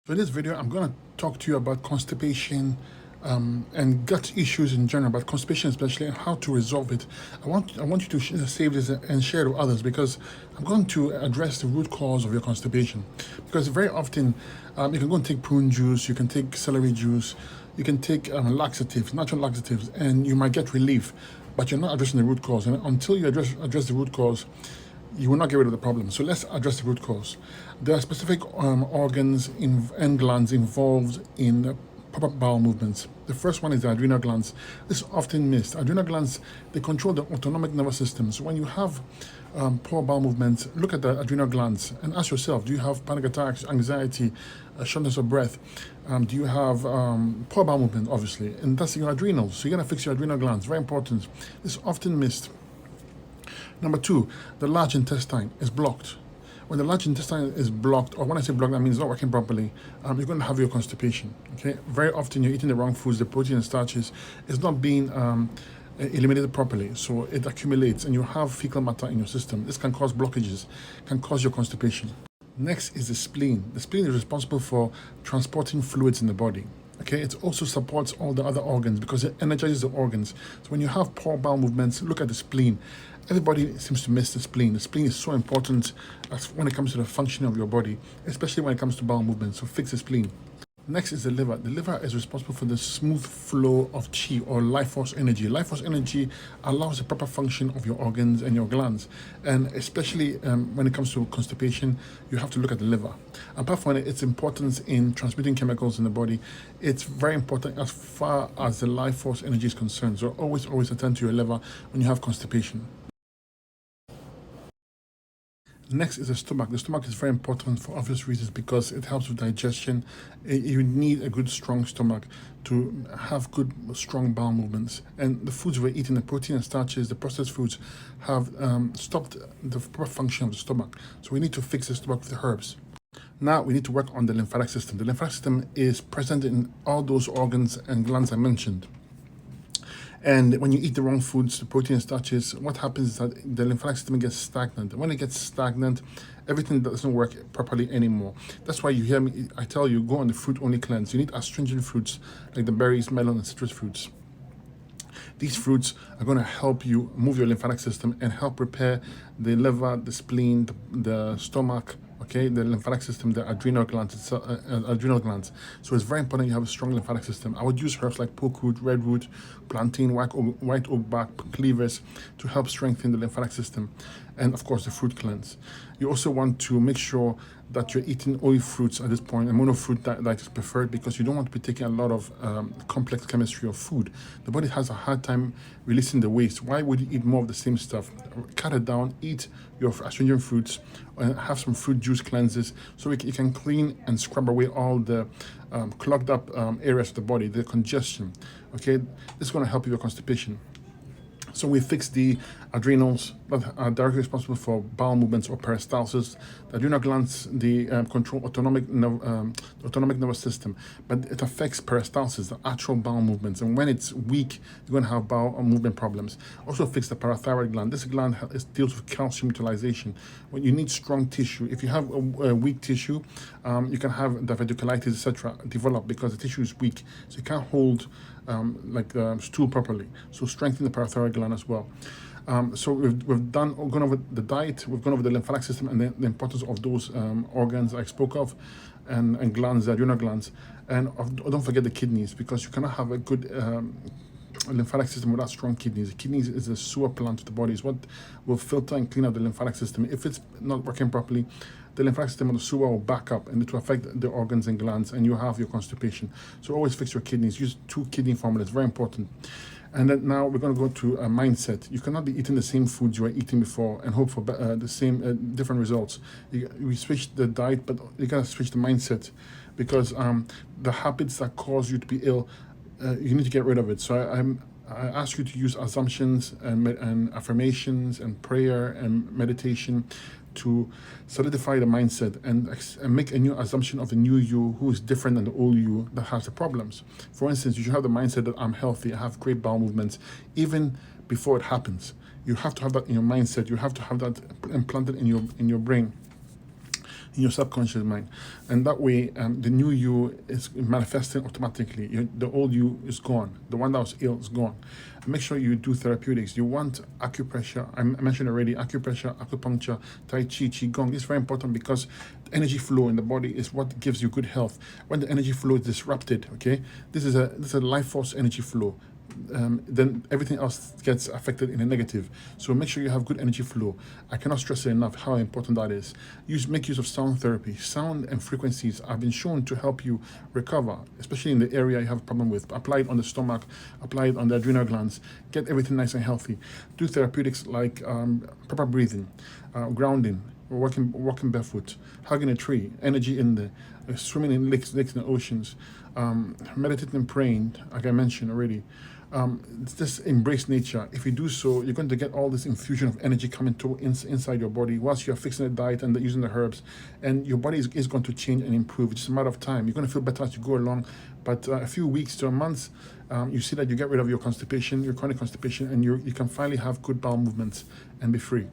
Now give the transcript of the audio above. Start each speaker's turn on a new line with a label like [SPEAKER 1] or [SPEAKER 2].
[SPEAKER 1] So in this video, I'm going to talk to you about constipation and gut issues in general, but constipation especially, and how to resolve it. I want you to save this and share it with others, because I'm going to address the root cause of your constipation. Because very often, you can go and take prune juice, you can take celery juice, you can take laxatives, natural laxatives, and you might get relief, but you're not addressing the root cause. And until you address the root cause, you will not get rid of the problem. So let's address the root cause. There are specific organs and glands involved in proper bowel movements. The first one is the adrenal glands. This is often missed. Adrenal glands, they control the autonomic nervous system. So when you have poor bowel movements, look at the adrenal glands and ask yourself, do you have panic attacks, anxiety, shortness of breath? Do you have poor bowel movement, obviously? And that's your adrenals. So you gotta fix your adrenal glands, very important. This is often missed. Number two, the large intestine is blocked. When the large intestine is blocked, or when I say blocked, that means it's not working properly, you're going to have your constipation. Okay, very often you're eating the wrong foods, the protein and starches is not being eliminated properly, so it accumulates and you have fecal matter in your system. This can cause blockages, can cause your constipation. Next is the spleen. The spleen is responsible for transporting fluids in the body. Okay, it also supports all the other organs because it energizes the organs. So when you have poor bowel movements, look at the spleen. Everybody seems to miss the spleen. The spleen is so important when it comes to the functioning of your body, especially when it comes to bowel movements. So fix the spleen. Next is the liver. The liver is responsible for the smooth flow of chi, or life force energy. Life force energy allows the proper function of your organs and your glands. And especially when it comes to constipation, you have to look at the liver. Apart from its importance in transmitting chemicals in the body, it's very important as far as the life force energy is concerned. So always attend to your liver when you have constipation. Next is the stomach. The stomach is very important for obvious reasons because it helps with digestion. You need a good, strong stomach to have good, strong bowel movements. And the foods we're eating, the protein and starches, the processed foods, have stopped the proper function of the stomach. So we need to fix the stomach with the herbs. Now we need to work on the lymphatic system. The lymphatic system is present in all those organs and glands I mentioned. And when you eat the wrong foods, the protein and starches, what happens is that the lymphatic system gets stagnant. And when it gets stagnant, everything doesn't work properly anymore. That's why you hear me, I tell you, go on the fruit-only cleanse. You need astringent fruits like the berries, melon, and citrus fruits. These fruits are going to help you move your lymphatic system and help repair the liver, the spleen, the stomach, okay, the lymphatic system, the adrenal glands, So it's very important you have a strong lymphatic system. I would use herbs like poke root, red root, plantain, white oak bark, cleavers to help strengthen the lymphatic system. And of course, the fruit cleanse. You also want to make sure that you're eating oil fruits at this point. A monofruit diet is preferred because you don't want to be taking a lot of complex chemistry of food. The body has a hard time releasing the waste. Why would you eat more of the same stuff? Cut it down, eat your astringent fruits, and have some fruit juice cleanses so you can clean and scrub away all the clogged up areas of the body, the congestion. Okay, this is going to help you with constipation. So we fix the adrenals that are directly responsible for bowel movements or peristalsis. The adrenal glands, they control autonomic nervous system, but it affects peristalsis, the actual bowel movements. And when it's weak, you're going to have bowel movement problems. Also fix the parathyroid gland. This gland deals with calcium utilization. When you need strong tissue, if you have a weak tissue, you can have diverticulitis, etc. develop because the tissue is weak, so you can't hold stool properly. So strengthen the parathyroid gland as well. So we've gone over the diet, we've gone over the lymphatic system and the importance of those organs I spoke of, and glands, the adrenal glands. And don't forget the kidneys, because you cannot have a good lymphatic system without strong kidneys. The kidneys is a sewer plant of the body. It's what will filter and clean out the lymphatic system. If it's not working properly, the lymphatic system of the sewer will back up and it will affect the organs and glands, and you have your constipation. So always fix your kidneys. Use 2 kidney formulas, very important. And then now we're going to go to a mindset. You cannot be eating the same foods you were eating before and hope for the same different results. We switch the diet, but you got to switch the mindset, because the habits that cause you to be ill, you need to get rid of it. So I ask you to use assumptions and affirmations and prayer and meditation to solidify the mindset and make a new assumption of the new you who is different than the old you that has the problems. For instance, you should have the mindset that I'm healthy, I have great bowel movements, even before it happens. You have to have that in your mindset. You have to have that implanted in your brain. in your subconscious mind, and that way the new you is manifesting automatically. The old you is gone, the one that was ill is gone. Make sure you do therapeutics. You want acupressure. I mentioned already acupressure, acupuncture, tai chi, qigong. This is very important because the energy flow in the body is what gives you good health. When the energy flow is disrupted, okay, this is a life force energy flow. Then everything else gets affected in a negative. So make sure you have good energy flow. I cannot stress it enough how important that is. Make use of sound therapy. Sound and frequencies have been shown to help you recover, especially in the area you have a problem with. Apply it on the stomach, apply it on the adrenal glands, get everything nice and healthy. Do therapeutics like proper breathing, grounding, walking barefoot, hugging a tree, energy in there, swimming in lakes and oceans, meditating and praying, like I mentioned already. Just embrace nature. If you do so, you're going to get all this infusion of energy coming inside your body whilst you're fixing a diet and using the herbs, and your body is going to change and improve. It's just a matter of time. You're going to feel better as you go along, but a few weeks to a month, you see that you get rid of your constipation, your chronic constipation, and you can finally have good bowel movements and be free.